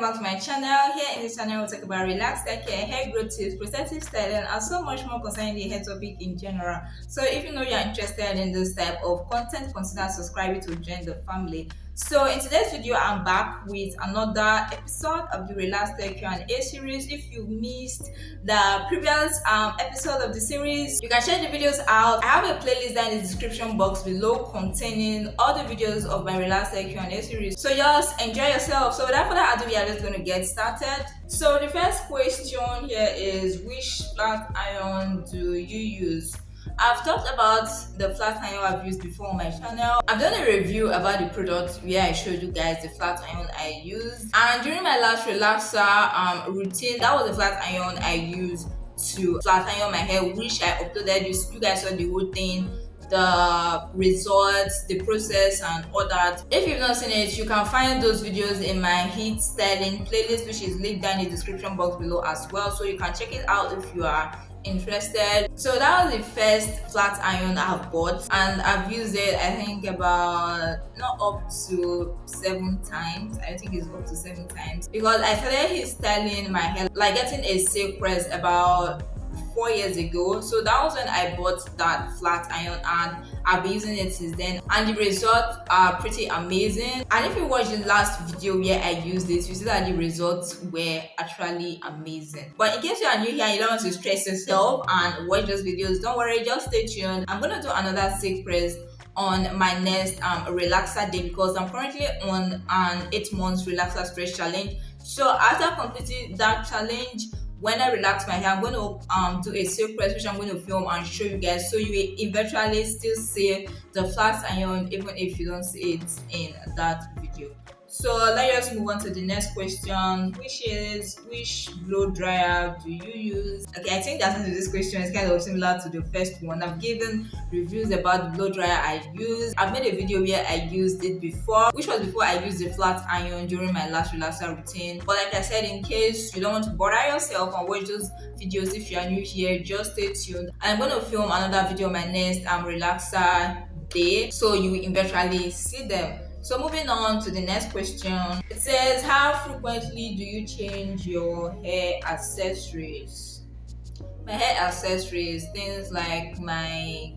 back to my channel. Here in this channel, we'll talk about relaxed hair care, hair growth tips, protective styling, and so much more concerning the hair topic in general. So if you know you're interested in this type of content, consider subscribing to join the family. So in today's video, I'm back with another episode of the Relaxed Hair Q&A series. If you missed the previous episode of the series, you can check the videos out. I have a playlist down in the description box below containing all the videos of my Relaxed Hair Q&A series. So just enjoy yourself. So without further ado, we are just going to get started. So the first question here is, which flat iron do you use? I've talked about the flat iron I've used before on my channel. I've done a review about the product where I showed you guys the flat iron I used. And during my last relaxer routine, that was the flat iron I used to flat iron my hair, which I uploaded. You guys saw the whole thing, the results, the process, and all that. If you've not seen it, you can find those videos in my heat styling playlist, which is linked down in the description box below as well, so you can check it out if you are interested. So that was the first flat iron I've bought, and I've used it I think about not up to 7 times. I think it's up to 7 times because I started heat styling my hair, like getting a silk press, about 4 years ago. So that was when I bought that flat iron, and I've been using it since then, and the results are pretty amazing. And if you watch the last video where I used it, you see that the results were actually amazing. But in case you are new here and you don't want to stress yourself and watch those videos, don't worry, just stay tuned. I'm gonna do another silk press on my next relaxer day, because I'm currently on an 8 months relaxer stretch challenge. So after completing that challenge, when I relax my hair, I'm going to do a silk press, which I'm going to film and show you guys, so you will eventually still see the flat iron even if you don't see it in that video. So let's move on to the next question, which is, which blow dryer do you use? Okay, I think the answer to this question is kind of similar to the first one. I've given reviews about the blow dryer I use. I've made a video where I used it before, which was before I used the flat iron during my last relaxer routine. But like I said, in case you don't want to bother yourself and watch those videos if you are new here, just stay tuned. I'm going to film another video on my next relaxer day, so you will eventually see them. So moving on to the next question, it says, how frequently do you change your hair accessories? My hair accessories, things like my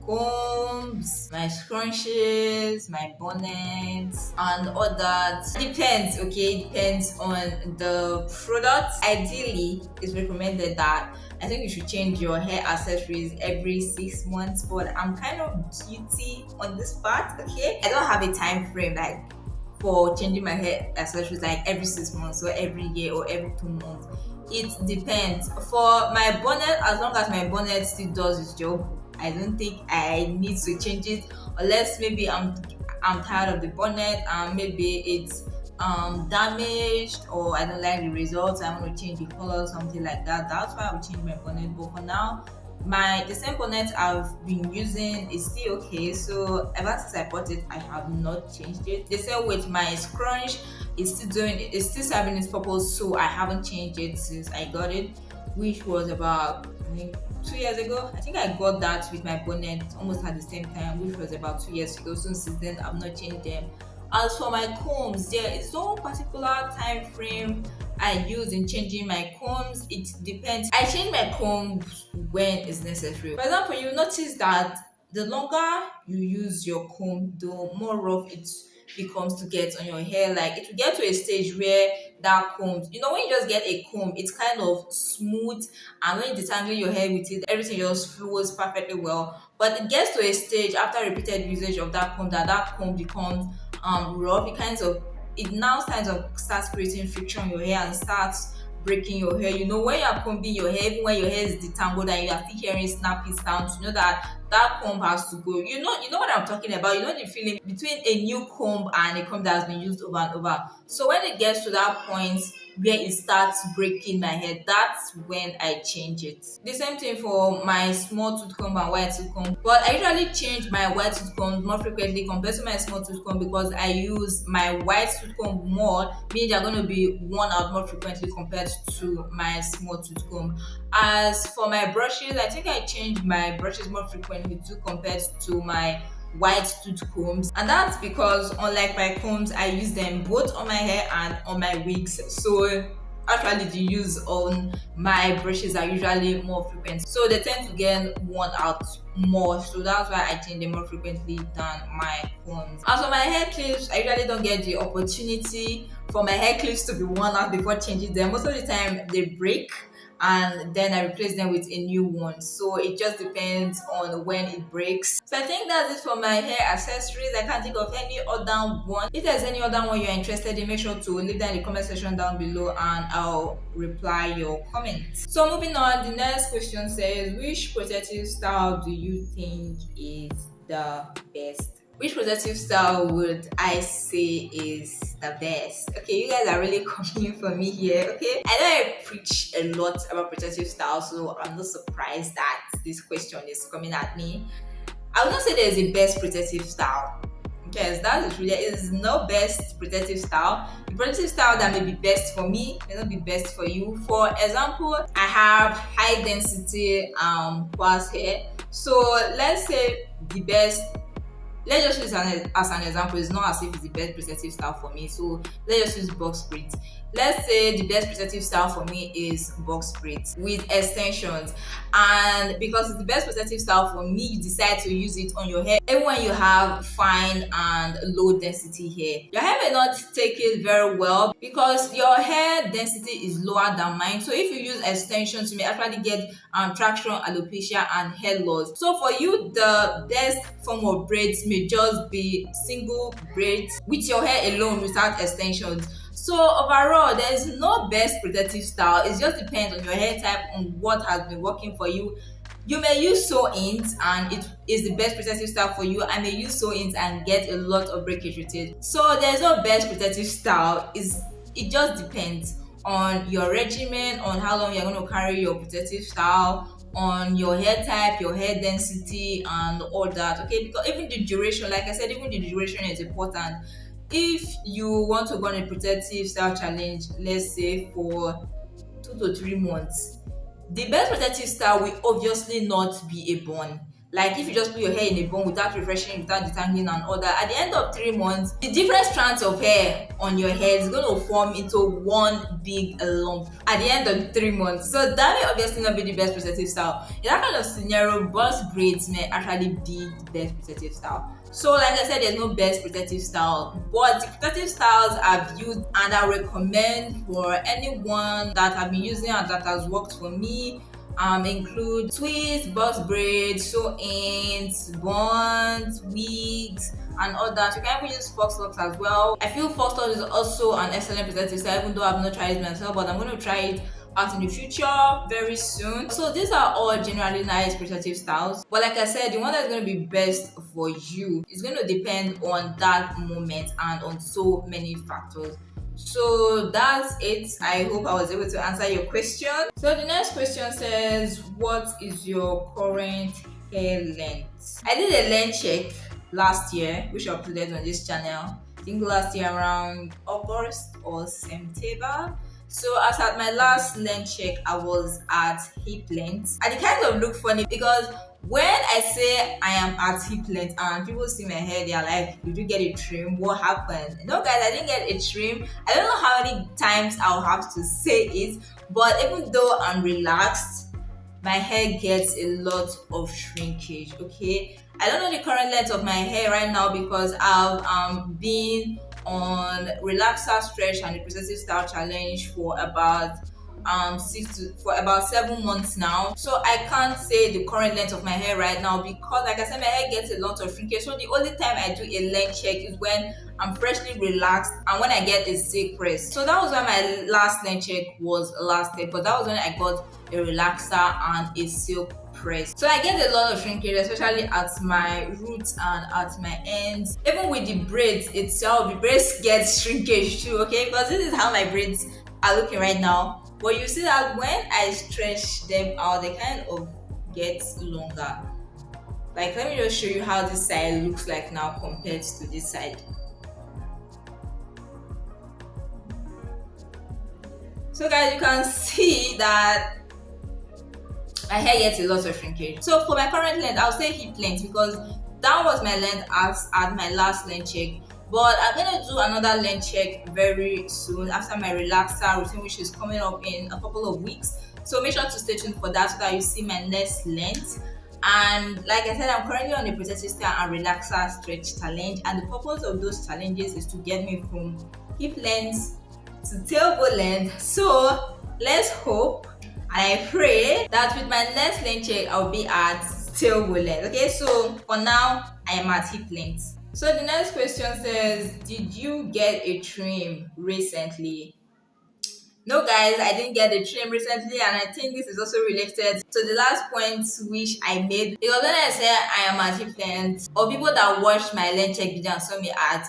combs, my scrunchies, my bonnets, and all that. Depends, okay? Depends on the product. Ideally, it's recommended that I think you should change your hair accessories every 6 months, but I'm kind of guilty on this part, okay? I don't have a time frame like for changing my hair accessories like every 6 months or every year or every 2 months. It depends. For my bonnet, as long as my bonnet still does its job, I don't think I need to change it, unless maybe I'm tired of the bonnet and maybe it's damaged, or I don't like the results, I want to change the color, something like that. That's why I will change my bonnet. But for now, the same bonnet I've been using is still okay. So ever since I bought it, I have not changed it. The same with my scrunch, it's still serving its purpose, so I haven't changed it since I got it, which was about, I think, 2 years ago. I think I got that with my bonnet almost at the same time, which was about 2 years ago. So since then, I've not changed them. As for my combs, there is no particular time frame I use in changing my combs. It depends. I change my combs when it's necessary. For example, you notice that the longer you use your comb, the more rough it becomes to get on your hair. Like, it will get to a stage where that comb, when you just get a comb, it's kind of smooth, and when you detangle your hair with it, everything just flows perfectly well. But it gets to a stage after repeated usage of that comb that comb becomes rough. It now starts creating friction on your hair and starts breaking your hair. When you are combing your hair, even when your hair is detangled and you are still hearing snappy sounds, that comb has to go. You know what I'm talking about. The feeling between a new comb and a comb that has been used over and over. So when it gets to that point where it starts breaking my hair, that's when I change it. The same thing for my small tooth comb and wide tooth comb. But I usually change my wide tooth comb more frequently compared to my small tooth comb, because I use my wide tooth comb more, meaning they're going to be worn out more frequently compared to my small tooth comb. As for my brushes, I think I change my brushes more frequently too compared to my white tooth combs, and that's because unlike my combs, I use them both on my hair and on my wigs. So actually the use on my brushes are usually more frequent, so they tend to get worn out more, so that's why I change them more frequently than my combs. As for my hair clips, I usually don't get the opportunity for my hair clips to be worn out before changing them. Most of the time they break and then I replace them with a new one. So it just depends on when it breaks. So I think that's it for my hair accessories. I can't think of any other one. If there's any other one you're interested in, make sure to leave that in the comment section down below and I'll reply your comments. So moving on, the next question says, which protective style do you think is the best? Which protective style would I say is the best? Okay, you guys are really coming for me here, okay? I know I preach a lot about protective style, so I'm not surprised that this question is coming at me. I would not say there's a best protective style, because that is really is no best protective style. The protective style that may be best for me may not be best for you. For example, I have high density coarse hair, so let's say the best, let's just use as an example. It's not as if it's the best protective style for me, so let's just use box braids. Let's say the best protective style for me is box braids with extensions, and because it's the best protective style for me, you decide to use it on your hair even when you have fine and low density hair. Your hair may not take it very well because your hair density is lower than mine, so if you use extensions you may actually get traction, alopecia and hair loss. So for you, the best form of braids may just be single braids with your hair alone without extensions. So overall, there is no best protective style. It just depends on your hair type, on what has been working for you. You may use sew-ins and it is the best protective style for you. I may use sew-ins and get a lot of breakage with it. So there's no best protective style. It just depends on your regimen, on how long you're going to carry your protective style, on your hair type, your hair density and all that, okay? Because even the duration, like I said, even the duration is important. If you want to go on a protective style challenge, let's say for 2 to 3 months, the best protective style will obviously not be a bun. Like if you just put your hair in a bun without refreshing, without detangling and all that, at the end of 3 months, the different strands of hair on your head is going to form into one big lump at the end of 3 months. So that may obviously not be the best protective style. In that kind of scenario, box braids may actually be the best protective style. So like I said, there's no best protective style, but the protective styles I've used and I recommend for anyone that I've been using and that has worked for me include twists, box braids, sew-ins, buns, wigs and all that. You can even use fox locks as well. I feel fox locks is also an excellent protective style, even though I've not tried it myself, but I'm going to try it out in the future very soon. So these are all generally nice protective styles, but like I said, the one that's going to be best for you is going to depend on that moment and on so many factors. So that's it. I hope I was able to answer your question. So the next question says, what is your current hair length? I did a length check last year, which I uploaded on this channel. I think last year around August or September. So as at my last length check, I was at hip length, and it kind of looked funny because when I say I am at hip length and people see my hair, they are like, did you get a trim? What happened? No guys, I didn't get a trim. I don't know how many times I'll have to say it, but even though I'm relaxed, my hair gets a lot of shrinkage, okay? I don't know the current length of my hair right now because I've been on relaxer stretch and the protective style challenge for about 7 months now, so I can't say the current length of my hair right now because like I said, my hair gets a lot of shrinkage. So the only time I do a length check is when I'm freshly relaxed and when I get a silk press. So that was when my last length check was last year, but that was when I got a relaxer and a silk press. So I get a lot of shrinkage, especially at my roots and at my ends. Even with the braids itself, the braids get shrinkage too, okay? Because this is how my braids are looking right now. But you see that when I stretch them out, they kind of get longer. Like, let me just show you how this side looks like now compared to this side. So guys, you can see that my hair gets a lot of shrinkage. So for my current length, I'll say hip length because that was my length as at my last length check. But I'm gonna do another length check very soon after my relaxer routine, which is coming up in a couple of weeks. So make sure to stay tuned for that so that you see my next length. And like I said, I'm currently on the Profectiv and relaxer stretch challenge, and the purpose of those challenges is to get me from hip length to tailbone length. So let's hope and I pray that with my next length check I'll be at tailbone length. Okay, so for now I am at hip length. So the next question says, did you get a trim recently? No, guys, I didn't get the trim recently, and I think this is also related to the last point which I made. Because when I say I am at hip length, or people that watched my length check video and saw me at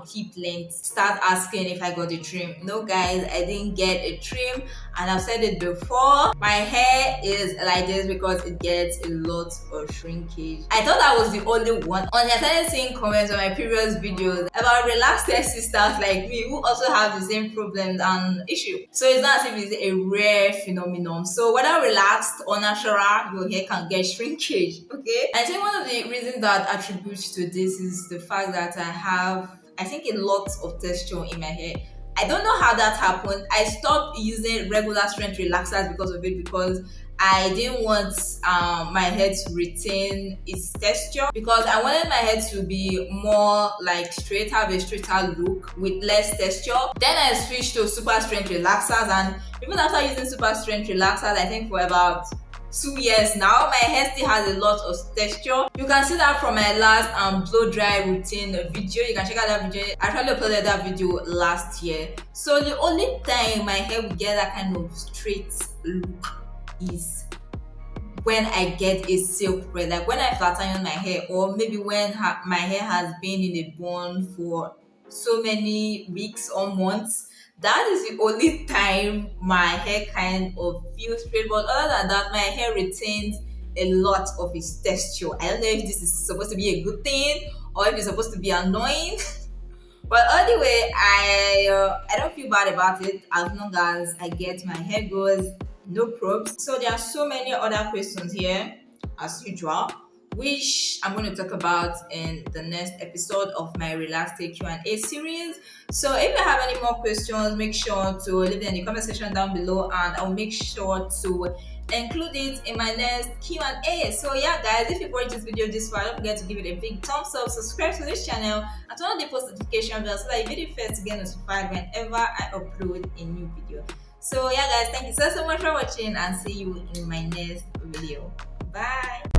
hip length start asking if I got a trim. No, guys, I didn't get a trim, and I've said it before. My hair is like this because it gets a lot of shrinkage. I thought I was the only one. Only I started seeing comments on my previous videos about relaxed hair sisters like me who also have the same problems and issues. So it's not as if it's a rare phenomenon. So whether relaxed or natural, your hair can get shrinkage. Okay. I think one of the reasons that attributes to this is the fact that I think a lot of texture in my hair. I don't know how that happened. I stopped using regular strength relaxers because of it, because I didn't want my hair to retain its texture, because I wanted my hair to be more like straight, have a straighter look with less texture. Then I switched to super strength relaxers, and even after using super strength relaxers, I think for about 2 years now, my hair still has a lot of texture. You can see that from my last blow dry routine video. You can check out that video. I actually uploaded that video last year. So the only time my hair will get that kind of straight look is when I get a silk braid, like when I flat iron my hair, or maybe when my hair has been in a bun for so many weeks or months. That is the only time my hair kind of feels straight. But other than that, my hair retains a lot of its texture. I don't know if this is supposed to be a good thing or if it's supposed to be annoying. But anyway, I don't feel bad about it as long as I get my hair goes, no probes. So there are so many other questions here as usual, which I'm going to talk about in the next episode of my Relax Take Q&A series. So if you have any more questions, make sure to leave it in the comment section down below, and I'll make sure to include it in my next Q&A. So yeah, guys, if you watched this video this far, don't forget to give it a big thumbs up, subscribe to this channel, and turn on the post notification bell so that you be the first to get notified whenever I upload a new video. So yeah, guys, thank you so much for watching, and see you in my next video. Bye.